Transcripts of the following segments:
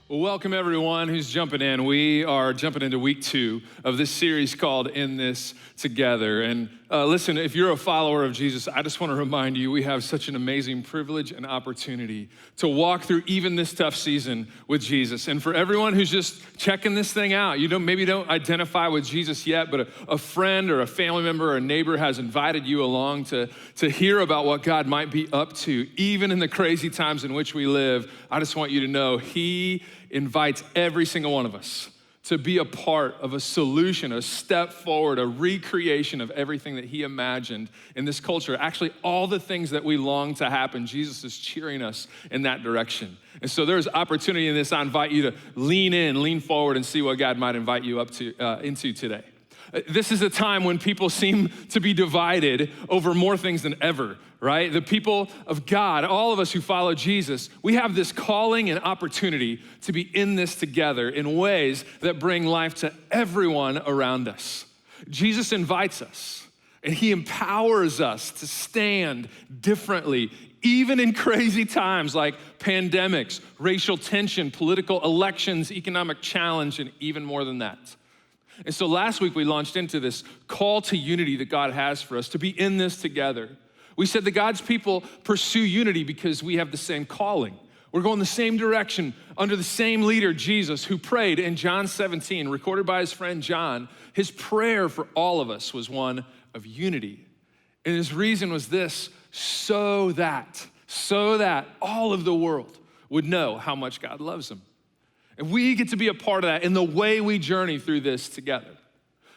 Well, welcome everyone who's jumping in. We are jumping into week 2 of this series called In This Together. And listen, if you're a follower of Jesus, I just want to remind you, we have such an amazing privilege and opportunity to walk through even this tough season with Jesus. And for everyone who's just checking this thing out, you maybe don't identify with Jesus yet, but a friend or a family member or a neighbor has invited you along to hear about what God might be up to, even in the crazy times in which we live. I just want you to know He invites every single one of us to be a part of a solution, a step forward, a recreation of everything that He imagined in this culture. Actually, all the things that we long to happen, Jesus is cheering us in that direction. And so there's opportunity in this. I invite you to lean in, lean forward, and see what God might invite you up to into today. This is a time when people seem to be divided over more things than ever, right? The people of God, all of us who follow Jesus, we have this calling and opportunity to be in this together in ways that bring life to everyone around us. Jesus invites us, and He empowers us to stand differently, even in crazy times like pandemics, racial tension, political elections, economic challenge, and even more than that. And so last week we launched into this call to unity that God has for us, to be in this together. We said that God's people pursue unity because we have the same calling. We're going the same direction under the same leader, Jesus, who prayed in John 17, recorded by his friend John. His prayer for all of us was one of unity. And his reason was this: so that all of the world would know how much God loves them. And we get to be a part of that in the way we journey through this together.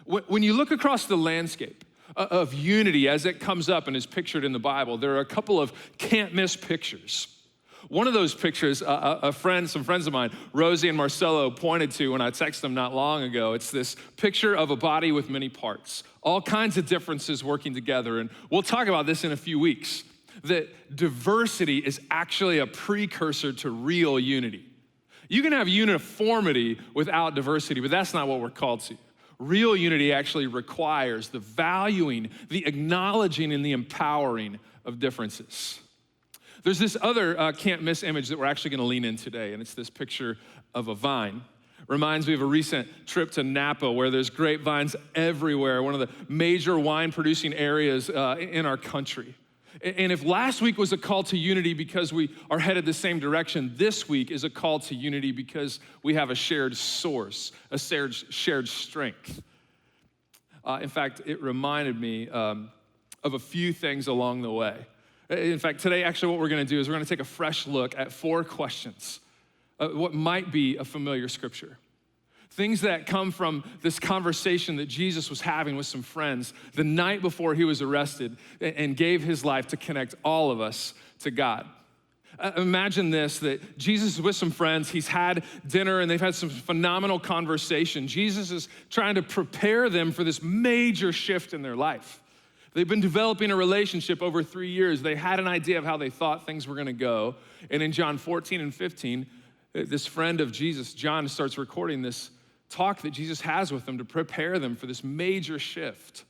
When you look across the landscape of unity as it comes up and is pictured in the Bible, there are a couple of can't miss pictures. One of those pictures, some friends of mine, Rosie and Marcelo, pointed to when I texted them not long ago. It's this picture of a body with many parts, all kinds of differences working together. And we'll talk about this in a few weeks, that diversity is actually a precursor to real unity. You can have uniformity without diversity, but that's not what we're called to. Real unity actually requires the valuing, the acknowledging, and the empowering of differences. There's this other can't miss image that we're actually going to lean in today, and it's this picture of a vine. Reminds me of a recent trip to Napa where there's grapevines everywhere, one of the major wine producing areas in our country. And if last week was a call to unity because we are headed the same direction, this week is a call to unity because we have a shared source, a shared strength. In fact, it reminded me of a few things along the way. In fact, today, actually, what we're going to do is we're going to take a fresh look at 4 questions, what might be a familiar scripture. Things that come from this conversation that Jesus was having with some friends the night before he was arrested and gave his life to connect all of us to God. Imagine this, that Jesus is with some friends, he's had dinner and they've had some phenomenal conversation. Jesus is trying to prepare them for this major shift in their life. They've been developing a relationship over 3 years. They had an idea of how they thought things were gonna go. And in John 14 and 15, this friend of Jesus, John, starts recording this talk that Jesus has with them to prepare them for this major shift.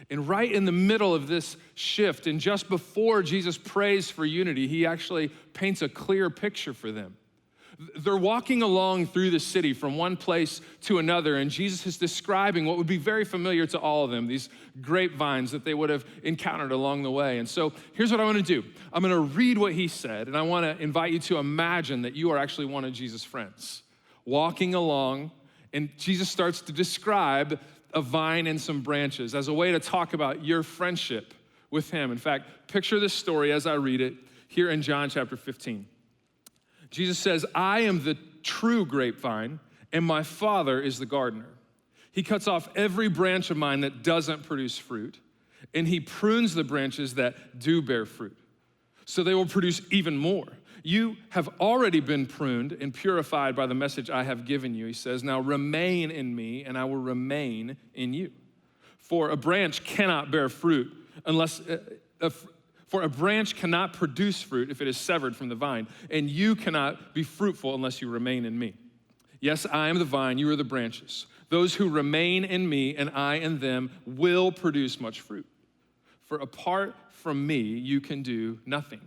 And right in the middle of this shift, and just before Jesus prays for unity, he actually paints a clear picture for them. They're walking along through the city from one place to another, and Jesus is describing what would be very familiar to all of them, these grapevines that they would have encountered along the way. And so here's what I want to do. I'm going to read what he said, and I want to invite you to imagine that you are actually one of Jesus' friends, walking along. And Jesus starts to describe a vine and some branches as a way to talk about your friendship with him. In fact, picture this story as I read it here in John chapter 15. Jesus says, "I am the true grapevine, and my Father is the gardener. He cuts off every branch of mine that doesn't produce fruit, and he prunes the branches that do bear fruit, so they will produce even more. You have already been pruned and purified by the message I have given you," he says. "Now remain in me, and I will remain in you. For a branch cannot bear fruit for a branch cannot produce fruit if it is severed from the vine, and you cannot be fruitful unless you remain in me. Yes, I am the vine, you are the branches. Those who remain in me and I in them will produce much fruit. For apart from me, you can do nothing.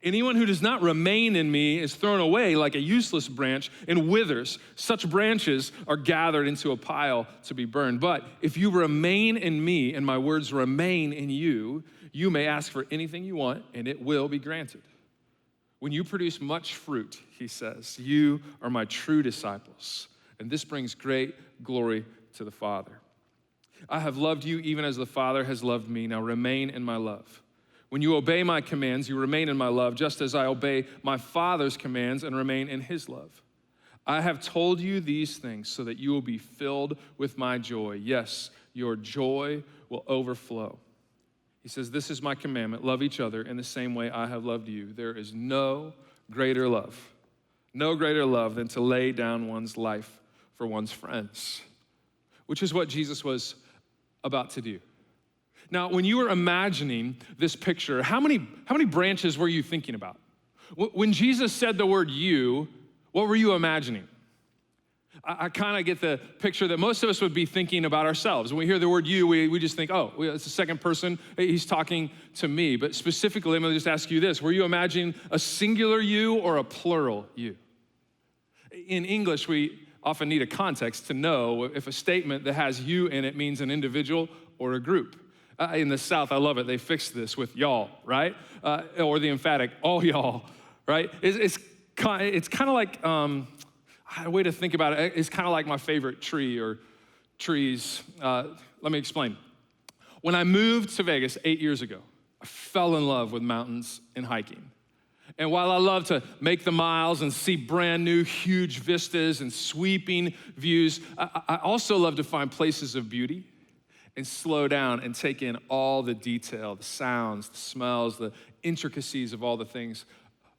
Anyone who does not remain in me is thrown away like a useless branch and withers. Such branches are gathered into a pile to be burned. But if you remain in me and my words remain in you, you may ask for anything you want and it will be granted. When you produce much fruit, he says, you are my true disciples. And this brings great glory to the Father. I have loved you even as the Father has loved me. Now remain in my love. When you obey my commands, you remain in my love, just as I obey my Father's commands and remain in his love. I have told you these things so that you will be filled with my joy. Yes, your joy will overflow. He says, this is my commandment, love each other in the same way I have loved you. There is no greater love than to lay down one's life for one's friends, which is what Jesus was about to do. Now, when you were imagining this picture, how many branches were you thinking about? When Jesus said the word you, what were you imagining? I kind of get the picture that most of us would be thinking about ourselves. When we hear the word you, we just think, oh, it's the second person, he's talking to me. But specifically, I'm gonna just ask you this. Were you imagining a singular you or a plural you? In English, we often need a context to know if a statement that has you in it means an individual or a group. In the South, I love it. They fixed this with y'all, right? Or the emphatic, all y'all, right? It's kind of like, a way to think about it, it's kind of like my favorite tree or trees. Let me explain. When I moved to Vegas 8 years ago, I fell in love with mountains and hiking. And while I love to make the miles and see brand new huge vistas and sweeping views, I also love to find places of beauty and slow down and take in all the detail, the sounds, the smells, the intricacies of all the things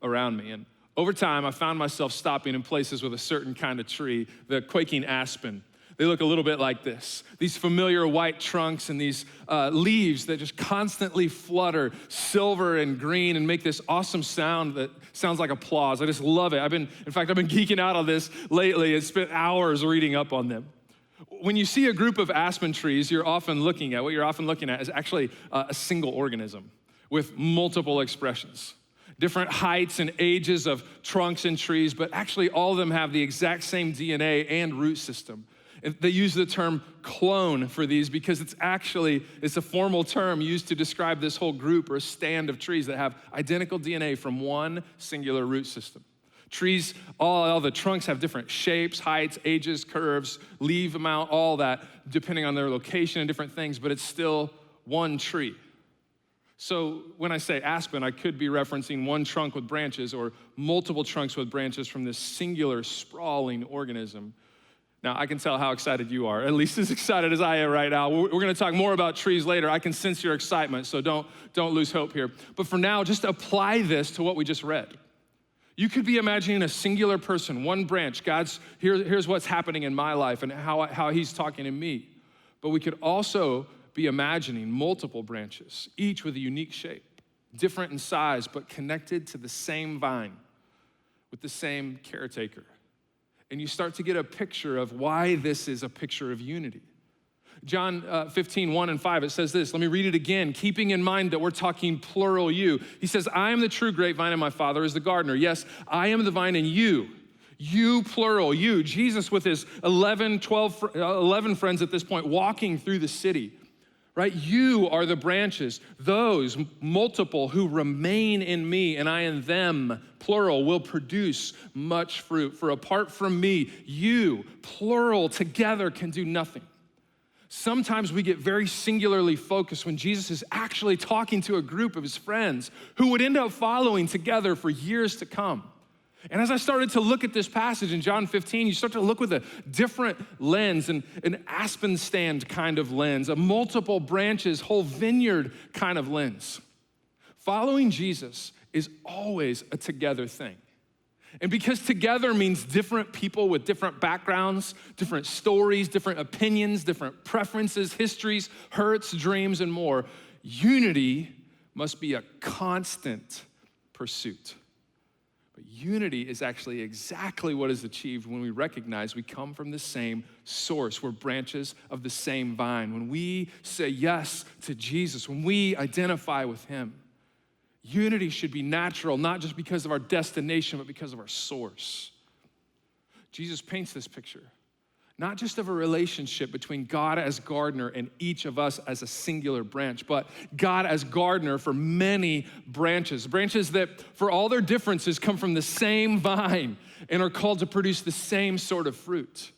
around me. And over time, I found myself stopping in places with a certain kind of tree, the quaking aspen. They look a little bit like this. These familiar white trunks and these leaves that just constantly flutter silver and green and make this awesome sound that sounds like applause. I just love it. I've been geeking out on this lately and spent hours reading up on them. When you see a group of aspen trees, what you're often looking at is actually a single organism with multiple expressions. Different heights and ages of trunks and trees, but actually all of them have the exact same DNA and root system. They use the term clone for these because it's a formal term used to describe this whole group or a stand of trees that have identical DNA from one singular root system. Trees, all the trunks have different shapes, heights, ages, curves, leaf amount, all that, depending on their location and different things, but it's still one tree. So when I say aspen, I could be referencing one trunk with branches or multiple trunks with branches from this singular sprawling organism. Now, I can tell how excited you are, at least as excited as I am right now. We're gonna talk more about trees later. I can sense your excitement, so don't lose hope here. But for now, just apply this to what we just read. You could be imagining a singular person, one branch. Here's what's happening in my life and how he's talking to me. But we could also be imagining multiple branches, each with a unique shape, different in size, but connected to the same vine with the same caretaker. And you start to get a picture of why this is a picture of unity. John 15:1-5, it says this. Let me read it again, keeping in mind that we're talking plural you. He says, I am the true grapevine and my Father is the gardener. Yes, I am the vine and you plural, you. Jesus with his 11 friends at this point walking through the city, right? You are the branches, those multiple who remain in me and I in them, plural, will produce much fruit. For apart from me, you, plural, together can do nothing. Sometimes we get very singularly focused when Jesus is actually talking to a group of his friends who would end up following together for years to come. And as I started to look at this passage in John 15, you start to look with a different lens, an aspen stand kind of lens, a multiple branches, whole vineyard kind of lens. Following Jesus is always a together thing. And because together means different people with different backgrounds, different stories, different opinions, different preferences, histories, hurts, dreams, and more, unity must be a constant pursuit. But unity is actually exactly what is achieved when we recognize we come from the same source. We're branches of the same vine. When we say yes to Jesus, when we identify with him, Unity should be natural, not just because of our destination, but because of our source. Jesus paints this picture, not just of a relationship between God as gardener and each of us as a singular branch, but God as gardener for many branches that for all their differences come from the same vine and are called to produce the same sort of fruit.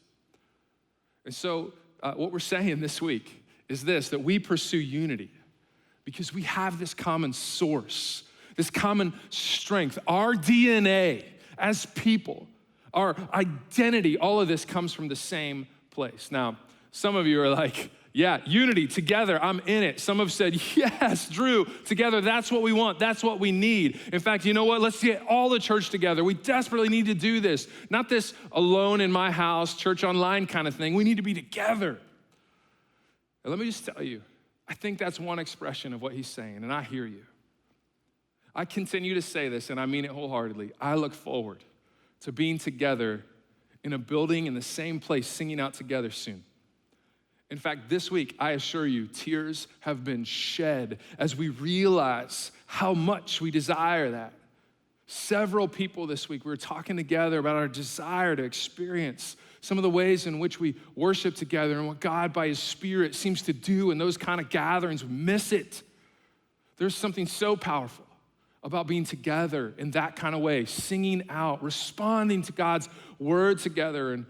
And so what we're saying this week is this, that we pursue unity because we have this common source, this common strength. Our DNA as people, our identity, all of this comes from the same place. Now, some of you are like, yeah, unity, together, I'm in it. Some have said, yes, Drew, together, that's what we want, that's what we need. In fact, you know what? Let's get all the church together. We desperately need to do this. Not this alone in my house, church online kind of thing. We need to be together. And let me just tell you, I think that's one expression of what he's saying, and I hear you. I continue to say this, and I mean it wholeheartedly. I look forward to being together in a building in the same place, singing out together soon. In fact, this week, I assure you, tears have been shed as we realize how much we desire that. Several people this week, we were talking together about our desire to experience some of the ways in which we worship together and what God by his Spirit seems to do in those kind of gatherings. We miss it. There's something so powerful about being together in that kind of way, singing out, responding to God's word together and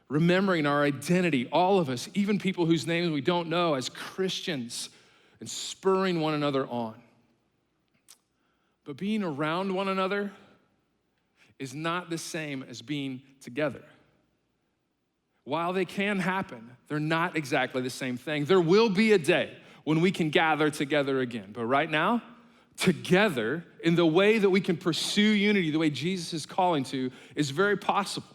remembering our identity, all of us, even people whose names we don't know, as Christians, and spurring one another on. But being around one another is not the same as being together. While they can happen, they're not exactly the same thing. There will be a day when we can gather together again. But right now, together, in the way that we can pursue unity, the way Jesus is calling to, is very possible.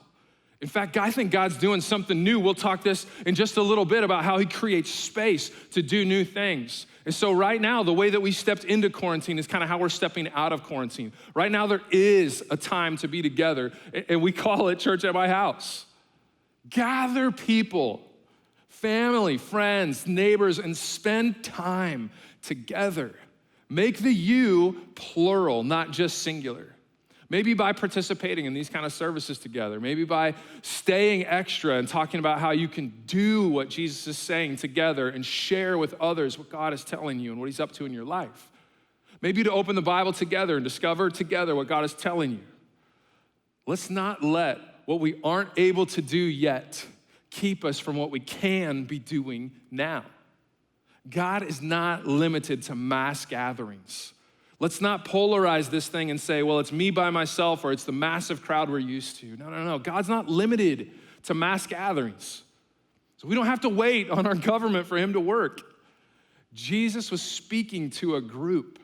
In fact, I think God's doing something new. We'll talk this in just a little bit about how he creates space to do new things. And so right now, the way that we stepped into quarantine is kind of how we're stepping out of quarantine. Right now, there is a time to be together, and we call it Church at My House. Gather people, family, friends, neighbors, and spend time together. Make the you plural, not just singular. Maybe by participating in these kind of services together. Maybe by staying extra and talking about how you can do what Jesus is saying together and share with others what God is telling you and what he's up to in your life. Maybe to open the Bible together and discover together what God is telling you. Let's not let what we aren't able to do yet keep us from what we can be doing now. God is not limited to mass gatherings. Let's not polarize this thing and say, well, it's me by myself or it's the massive crowd we're used to. No. God's not limited to mass gatherings. So we don't have to wait on our government for him to work. Jesus was speaking to a group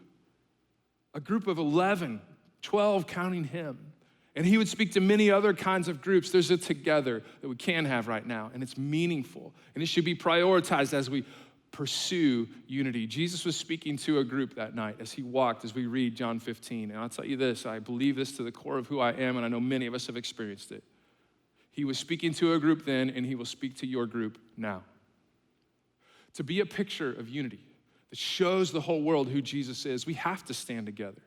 of 11, 12 counting him. And he would speak to many other kinds of groups. There's a together that we can have right now, and it's meaningful. And it should be prioritized as we pursue unity. Jesus was speaking to a group that night as he walked, as we read John 15. And I'll tell you this, I believe this to the core of who I am, and I know many of us have experienced it. He was speaking to a group then, and he will speak to your group now. To be a picture of unity that shows the whole world who Jesus is, we have to stand together.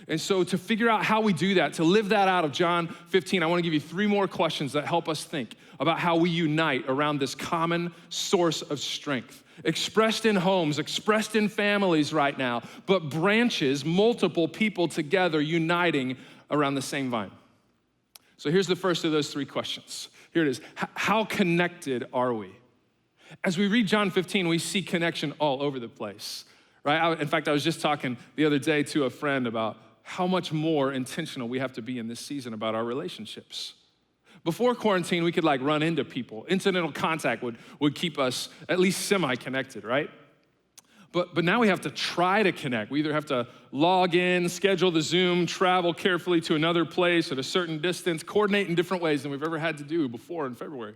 And so to figure out how we do that, to live that out of John 15, I want to give you 3 more questions that help us think about how we unite around this common source of strength. Expressed in homes, expressed in families right now, but branches, multiple people together uniting around the same vine. So here's the first of those 3 questions. Here it is. How connected are we? As we read John 15, we see connection all over the place, right? In fact, I was just talking the other day to a friend about how much more intentional we have to be in this season about our relationships. Before quarantine, we could run into people. Incidental contact would keep us at least semi-connected, right? But now we have to try to connect. We either have to log in, schedule the Zoom, travel carefully to another place at a certain distance, coordinate in different ways than we've ever had to do before in February.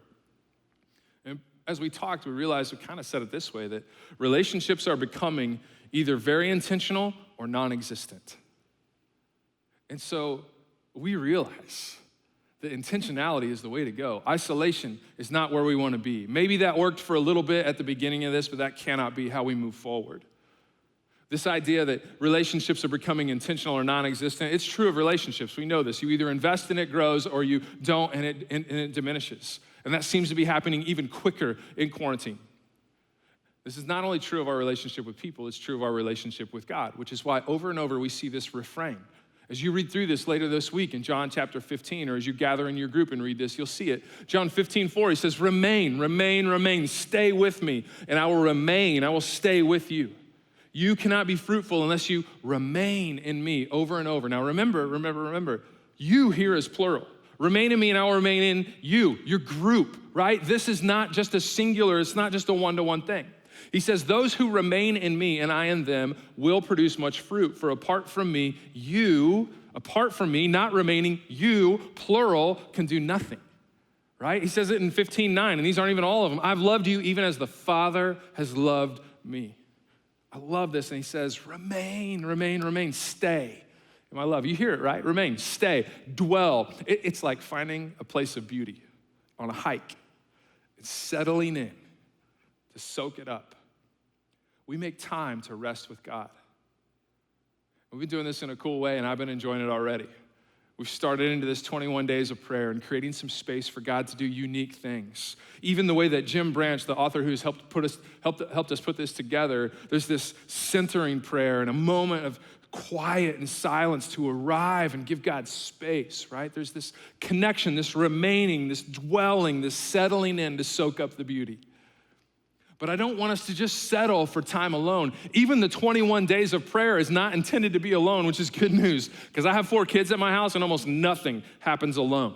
And as we talked, we realized, we kind of said it this way, that relationships are becoming either very intentional or non-existent. And so we realize that intentionality is the way to go. Isolation is not where we want to be. Maybe that worked for a little bit at the beginning of this, but that cannot be how we move forward. This idea that relationships are becoming intentional or non-existent, it's true of relationships. We know this. You either invest and it grows or you don't and it diminishes. And that seems to be happening even quicker in quarantine. This is not only true of our relationship with people, it's true of our relationship with God, which is why over and over we see this refrain. As you read through this later this week in John chapter 15, or as you gather in your group and read this, you'll see it. John 15:4, he says, remain, remain, remain, stay with me, and I will remain, I will stay with you. You cannot be fruitful unless you remain in me, over and over. Now remember, you here is plural. Remain in me and I will remain in you, your group, right? This is not just a singular, it's not just a one-to-one thing. He says, those who remain in me and I in them will produce much fruit. For apart from me, not remaining, you, plural, can do nothing, right? He says it in 15:9, and these aren't even all of them. I've loved you even as the Father has loved me. I love this, and he says, remain, remain, remain, stay in my love. You hear it, right? Remain, stay, dwell. It's like finding a place of beauty on a hike. It's settling in to soak it up. We make time to rest with God. We've been doing this in a cool way, and I've been enjoying it already. We've started into this 21 days of prayer and creating some space for God to do unique things. Even the way that Jim Branch, the author who's helped us put this together, there's this centering prayer and a moment of quiet and silence to arrive and give God space, right? There's this connection, this remaining, this dwelling, this settling in to soak up the beauty. But I don't want us to just settle for time alone. Even the 21 days of prayer is not intended to be alone, which is good news, because I have 4 kids at my house and almost nothing happens alone.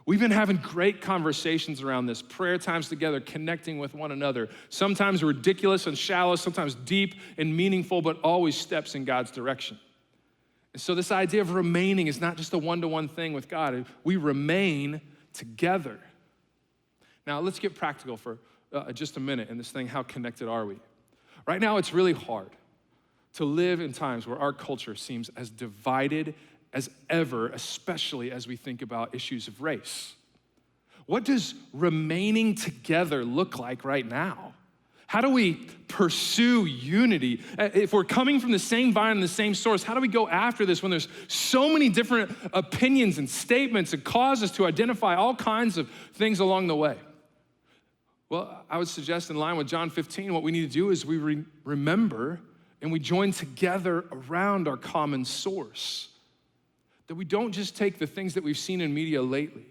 We've been having great conversations around this, prayer times together, connecting with one another. Sometimes ridiculous and shallow, sometimes deep and meaningful, but always steps in God's direction. And so this idea of remaining is not just a one-to-one thing with God. We remain together. Now, let's get practical for just a minute in this thing. How connected are we? Right now, it's really hard to live in times where our culture seems as divided as ever, especially as we think about issues of race. What does remaining together look like right now? How do we pursue unity? If we're coming from the same vine and the same source, how do we go after this when there's so many different opinions and statements and causes to identify all kinds of things along the way? Well, I would suggest in line with John 15, what we need to do is we remember and we join together around our common source. That we don't just take the things that we've seen in media lately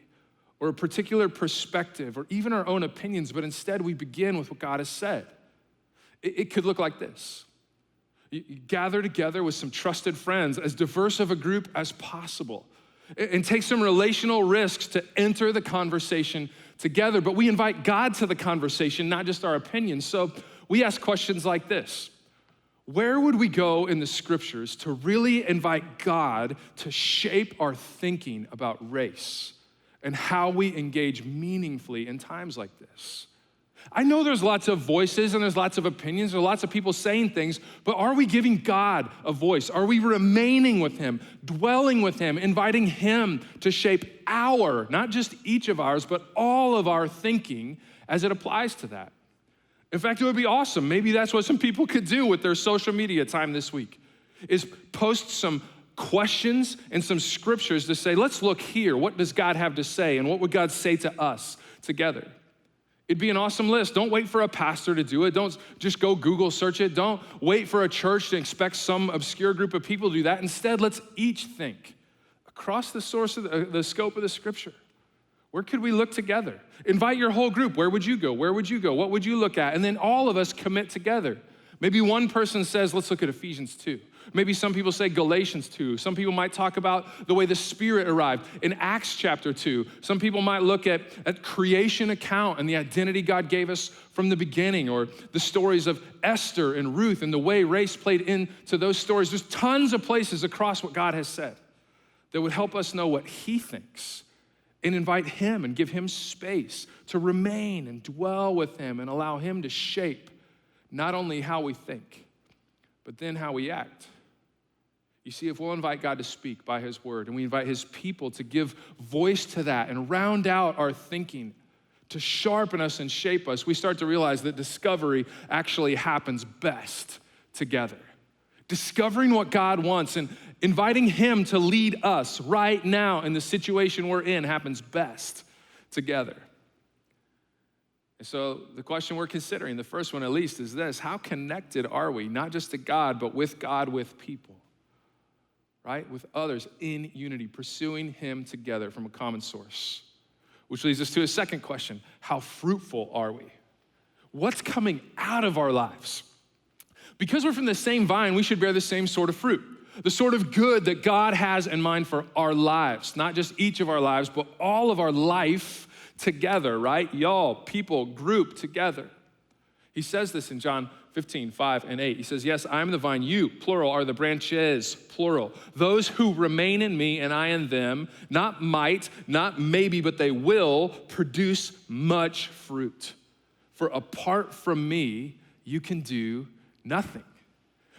or a particular perspective or even our own opinions, but instead we begin with what God has said. It could look like this. You gather together with some trusted friends, as diverse of a group as possible, and take some relational risks to enter the conversation together. But we invite God to the conversation, not just our opinions. So we ask questions like this. Where would we go in the scriptures to really invite God to shape our thinking about race and how we engage meaningfully in times like this? I know there's lots of voices and there's lots of opinions, there are lots of people saying things, but are we giving God a voice? Are we remaining with him, dwelling with him, inviting him to shape our, not just each of ours, but all of our thinking as it applies to that? In fact, it would be awesome. Maybe that's what some people could do with their social media time this week, is post some questions and some scriptures to say, let's look here. What does God have to say? And what would God say to us together? It'd be an awesome list. Don't wait for a pastor to do it. Don't just go Google search it. Don't wait for a church to expect some obscure group of people to do that. Instead, let's each think across the source of the scope of the scripture. Where could we look together? Invite your whole group. Where would you go? Where would you go? What would you look at? And then all of us commit together. Maybe one person says, let's look at Ephesians 2. Maybe some people say Galatians 2. Some people might talk about the way the Spirit arrived in Acts chapter 2. Some people might look at creation account and the identity God gave us from the beginning, or the stories of Esther and Ruth and the way race played into those stories. There's tons of places across what God has said that would help us know what he thinks and invite him and give him space to remain and dwell with him and allow him to shape not only how we think, but then how we act. You see, if we'll invite God to speak by his word and we invite his people to give voice to that and round out our thinking, to sharpen us and shape us, we start to realize that discovery actually happens best together. discovering what God wants and inviting him to lead us right now in the situation we're in happens best together. And so the question we're considering, the first one at least, is this: how connected are we, not just to God, but with God, with people, right? With others in unity, pursuing him together from a common source. Which leads us to a second question: how fruitful are we? What's coming out of our lives? Because we're from the same vine, we should bear the same sort of fruit, the sort of good that God has in mind for our lives, not just each of our lives, but all of our life together, right? Y'all, people, group together. He says this in John 15:5-8. He says, yes, I am the vine, you, plural, are the branches, plural. Those who remain in me and I in them, not might, not maybe, but they will produce much fruit. For apart from me, you can do nothing.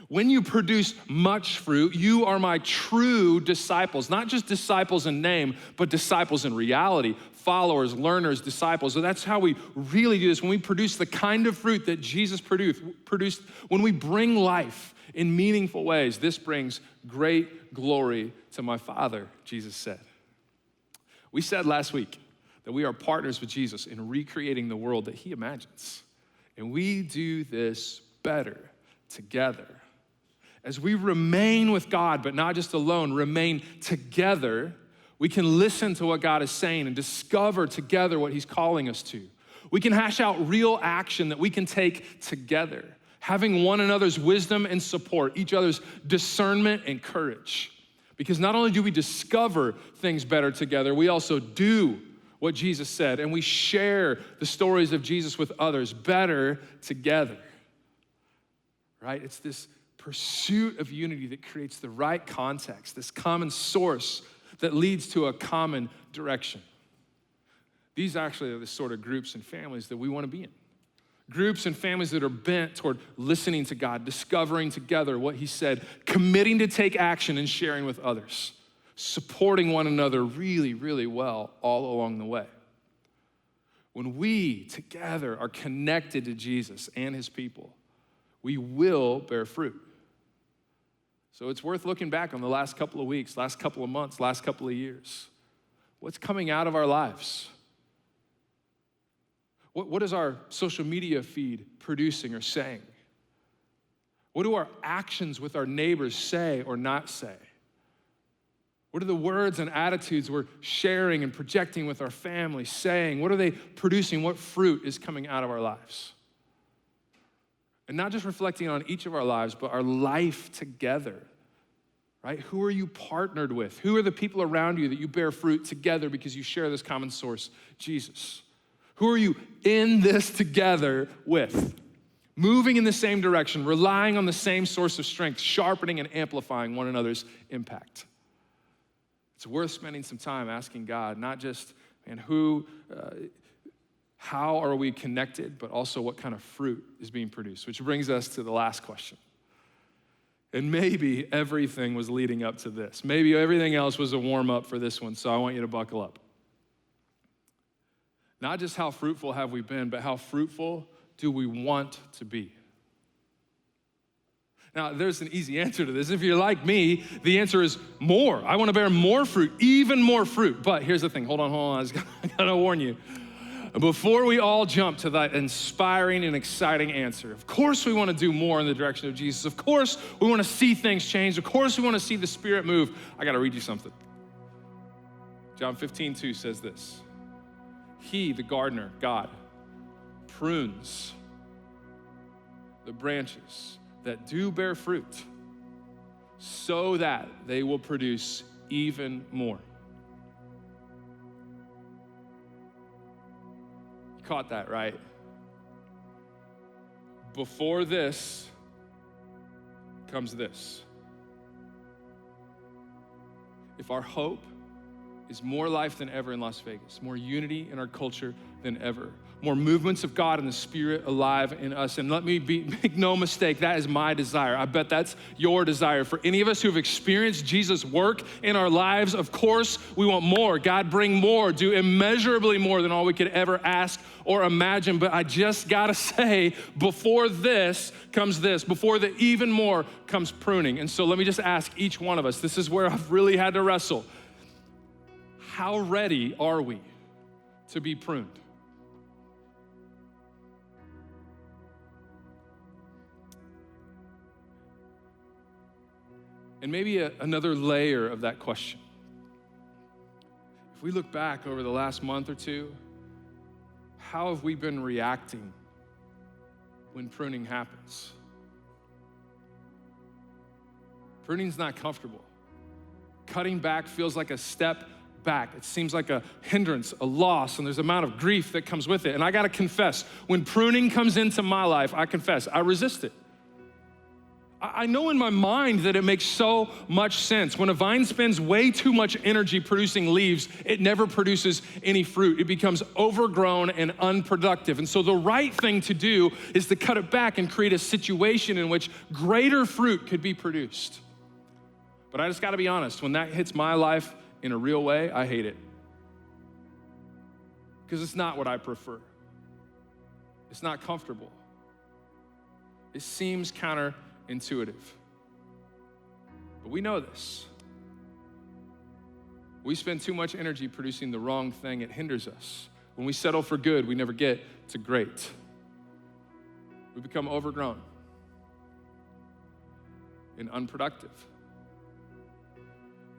When you produce much fruit, you are my true disciples, not just disciples in name, but disciples in reality, followers, learners, disciples. So that's how we really do this. When we produce the kind of fruit that Jesus produced, when we bring life in meaningful ways, this brings great glory to my Father, Jesus said. We said last week that we are partners with Jesus in recreating the world that he imagines. And we do this better together. As we remain with God, but not just alone, remain together, we can listen to what God is saying and discover together what he's calling us to. We can hash out real action that we can take together, having one another's wisdom and support, each other's discernment and courage. Because not only do we discover things better together, we also do what Jesus said, and we share the stories of Jesus with others better together. Right? It's this pursuit of unity that creates the right context, this common source that leads to a common direction. These actually are the sort of groups and families that we want to be in. Groups and families that are bent toward listening to God, discovering together what he said, committing to take action and sharing with others, supporting one another really, really well all along the way. When we together are connected to Jesus and his people, we will bear fruit. So it's worth looking back on the last couple of weeks, last couple of months, last couple of years. What's coming out of our lives? What is our social media feed producing or saying? What do our actions with our neighbors say or not say? What are the words and attitudes we're sharing and projecting with our family, saying? What are they producing? What fruit is coming out of our lives? And not just reflecting on each of our lives, but our life together, right? Who are you partnered with? Who are the people around you that you bear fruit together because you share this common source, Jesus? Who are you in this together with? Moving in the same direction, relying on the same source of strength, sharpening and amplifying one another's impact. It's worth spending some time asking God, not just, how are we connected, but also what kind of fruit is being produced, which brings us to the last question. And maybe everything was leading up to this. Maybe everything else was a warm-up for this one, so I want you to buckle up. Not just how fruitful have we been, but how fruitful do we want to be? Now, there's an easy answer to this. If you're like me, the answer is more. I want to bear more fruit, even more fruit. But here's the thing. Hold on. I gotta warn you. Before we all jump to that inspiring and exciting answer, of course we want to do more in the direction of Jesus. Of course we want to see things change. Of course we want to see the Spirit move. I got to read you something. John 15:2 says this. He, the gardener, God, prunes the branches that do bear fruit so that they will produce even more. You caught that, right? Before this comes this. If our hope is more life than ever in Las Vegas, more unity in our culture than ever, more movements of God and the Spirit alive in us. And let me make no mistake, that is my desire. I bet that's your desire. For any of us who have experienced Jesus' work in our lives, of course, we want more. God, bring more, do immeasurably more than all we could ever ask or imagine. But I just gotta say, before this comes this, before the even more comes pruning. And so let me just ask each one of us, this is where I've really had to wrestle. How ready are we to be pruned? And maybe another layer of that question. If we look back over the last month or two, how have we been reacting when pruning happens? Pruning's not comfortable. Cutting back feels like a step back. It seems like a hindrance, a loss, and there's an amount of grief that comes with it. And I gotta confess, when pruning comes into my life, I confess, I resist it. I know in my mind that it makes so much sense. When a vine spends way too much energy producing leaves, it never produces any fruit. It becomes overgrown and unproductive. And so the right thing to do is to cut it back and create a situation in which greater fruit could be produced. But I just gotta be honest, when that hits my life in a real way, I hate it. Because it's not what I prefer. It's not comfortable. It seems counterintuitive. But we know this. We spend too much energy producing the wrong thing, it hinders us. When we settle for good, we never get to great. We become overgrown and unproductive.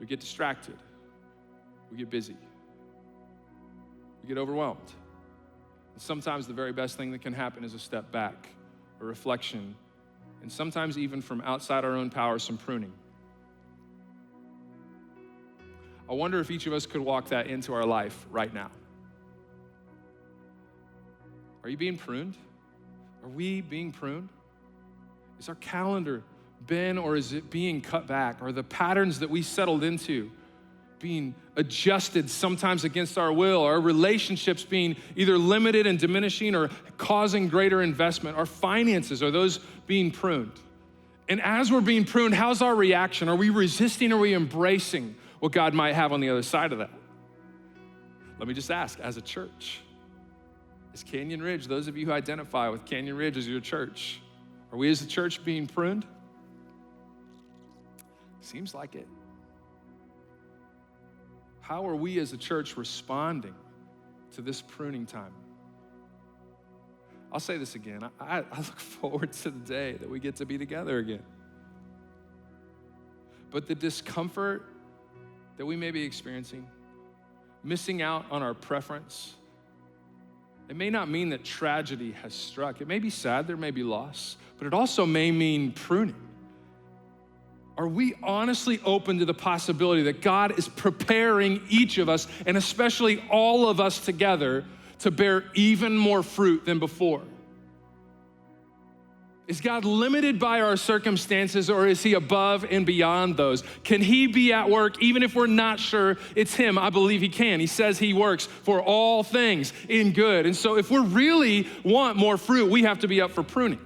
We get distracted. We get busy. We get overwhelmed. And sometimes the very best thing that can happen is a step back, a reflection, and sometimes even from outside our own power, some pruning. I wonder if each of us could walk that into our life right now. Are you being pruned? Are we being pruned? Is our calendar been, or is it being cut back? Are the patterns that we settled into being adjusted sometimes against our will? Our relationships being either limited and diminishing or causing greater investment? Our finances, are those being pruned? And as we're being pruned, how's our reaction? Are we resisting or are we embracing what God might have on the other side of that? Let me just ask, as a church, is Canyon Ridge, those of you who identify with Canyon Ridge as your church, are we as a church being pruned? Seems like it. How are we as a church responding to this pruning time? I'll say this again. I look forward to the day that we get to be together again. But the discomfort that we may be experiencing, missing out on our preference, it may not mean that tragedy has struck. It may be sad, there may be loss, but it also may mean pruning. Are we honestly open to the possibility that God is preparing each of us, and especially all of us together, to bear even more fruit than before? Is God limited by our circumstances, or is he above and beyond those? Can he be at work even if we're not sure it's him? I believe he can. He says he works for all things in good. And so if we really want more fruit, we have to be up for pruning.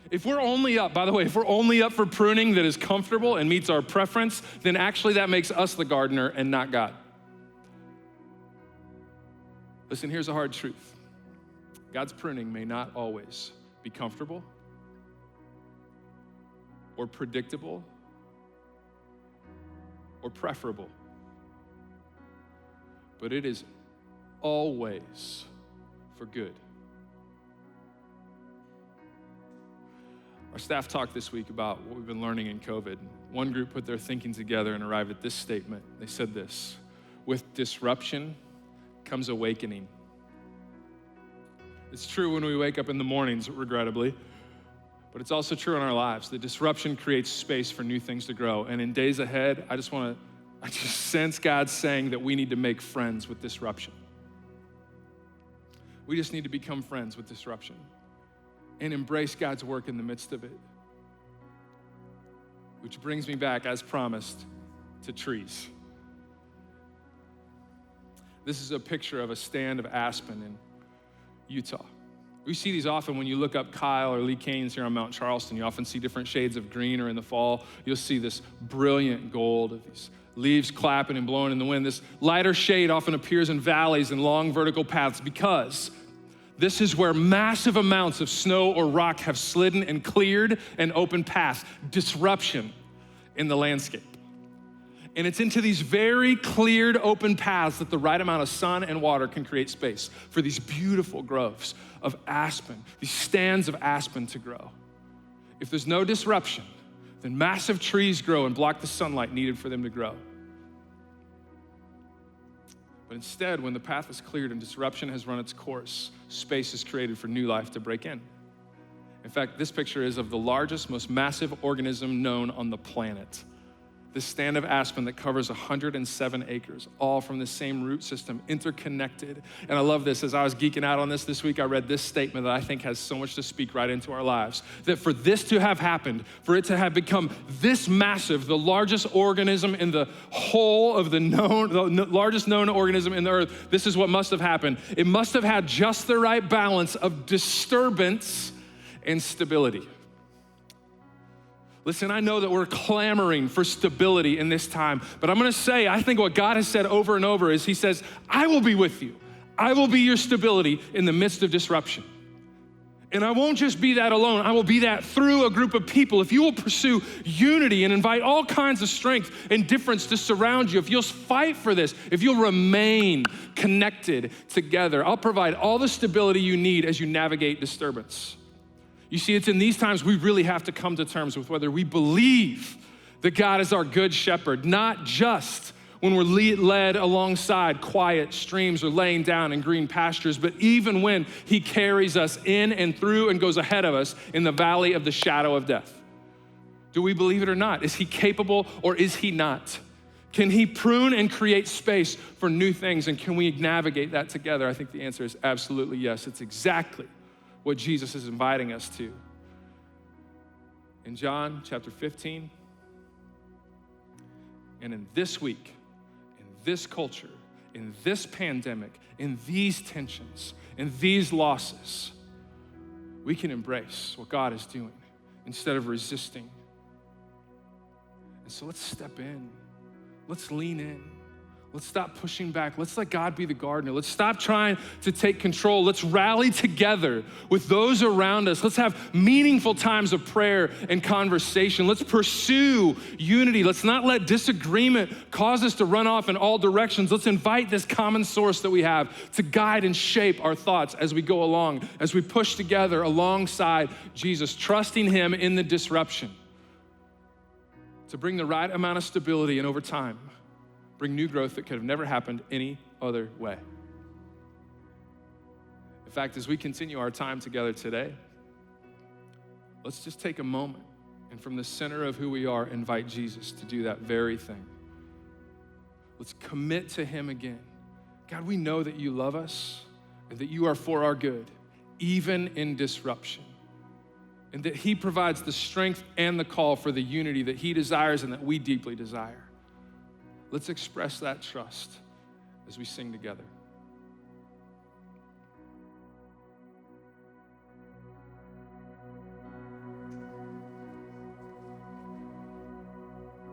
If we're only up, by the way, if we're only up for pruning that is comfortable and meets our preference, then actually that makes us the gardener and not God. Listen, here's a hard truth. God's pruning may not always be comfortable or predictable or preferable, but it is always for good. Our staff talked this week about what we've been learning in COVID. One group put their thinking together and arrived at this statement. They said this: with disruption comes awakening. It's true when we wake up in the mornings, regrettably, but it's also true in our lives. The disruption creates space for new things to grow. And in days ahead, I just sense God saying that we need to make friends with disruption. We just need to become friends with disruption and embrace God's work in the midst of it. Which brings me back, as promised, to trees. This is a picture of a stand of aspen in Utah. We see these often when you look up Kyle or Lee Canes here on Mount Charleston. You often see different shades of green, or in the fall, you'll see this brilliant gold of these leaves clapping and blowing in the wind. This lighter shade often appears in valleys and long vertical paths because this is where massive amounts of snow or rock have slidden and cleared an open path, disruption in the landscape. And it's into these very cleared open paths that the right amount of sun and water can create space for these beautiful groves of aspen, these stands of aspen to grow. If there's no disruption, then massive trees grow and block the sunlight needed for them to grow. But instead, when the path is cleared and disruption has run its course, space is created for new life to break in. In fact, this picture is of the largest, most massive organism known on the planet. This stand of aspen that covers 107 acres, all from the same root system, interconnected. And I love this. As I was geeking out on this week, I read this statement that I think has so much to speak right into our lives. That for this to have happened, for it to have become this massive, the largest organism in the whole of the largest known organism in the earth, this is what must have happened. It must have had just the right balance of disturbance and stability. Listen, I know that we're clamoring for stability in this time, but I'm gonna say, I think what God has said over and over is he says, I will be with you. I will be your stability in the midst of disruption. And I won't just be that alone. I will be that through a group of people. If you will pursue unity and invite all kinds of strength and difference to surround you, if you'll fight for this, if you'll remain connected together, I'll provide all the stability you need as you navigate disturbance. You see, it's in these times we really have to come to terms with whether we believe that God is our good shepherd, not just when we're led alongside quiet streams or laying down in green pastures, but even when he carries us in and through and goes ahead of us in the valley of the shadow of death. Do we believe it or not? Is he capable or is he not? Can he prune and create space for new things, and can we navigate that together? I think the answer is absolutely yes. It's exactly what Jesus is inviting us to. In John chapter 15, and in this week, in this culture, in this pandemic, in these tensions, in these losses, we can embrace what God is doing instead of resisting. And so let's step in. Let's lean in. Let's stop pushing back. Let's let God be the gardener. Let's stop trying to take control. Let's rally together with those around us. Let's have meaningful times of prayer and conversation. Let's pursue unity. Let's not let disagreement cause us to run off in all directions. Let's invite this common source that we have to guide and shape our thoughts as we go along, as we push together alongside Jesus, trusting him in the disruption to bring the right amount of stability, and over time, bring new growth that could have never happened any other way. In fact, as we continue our time together today, let's just take a moment and from the center of who we are, invite Jesus to do that very thing. Let's commit to him again. God, we know that you love us and that you are for our good, even in disruption, and that he provides the strength and the call for the unity that he desires and that we deeply desire. Let's express that trust as we sing together.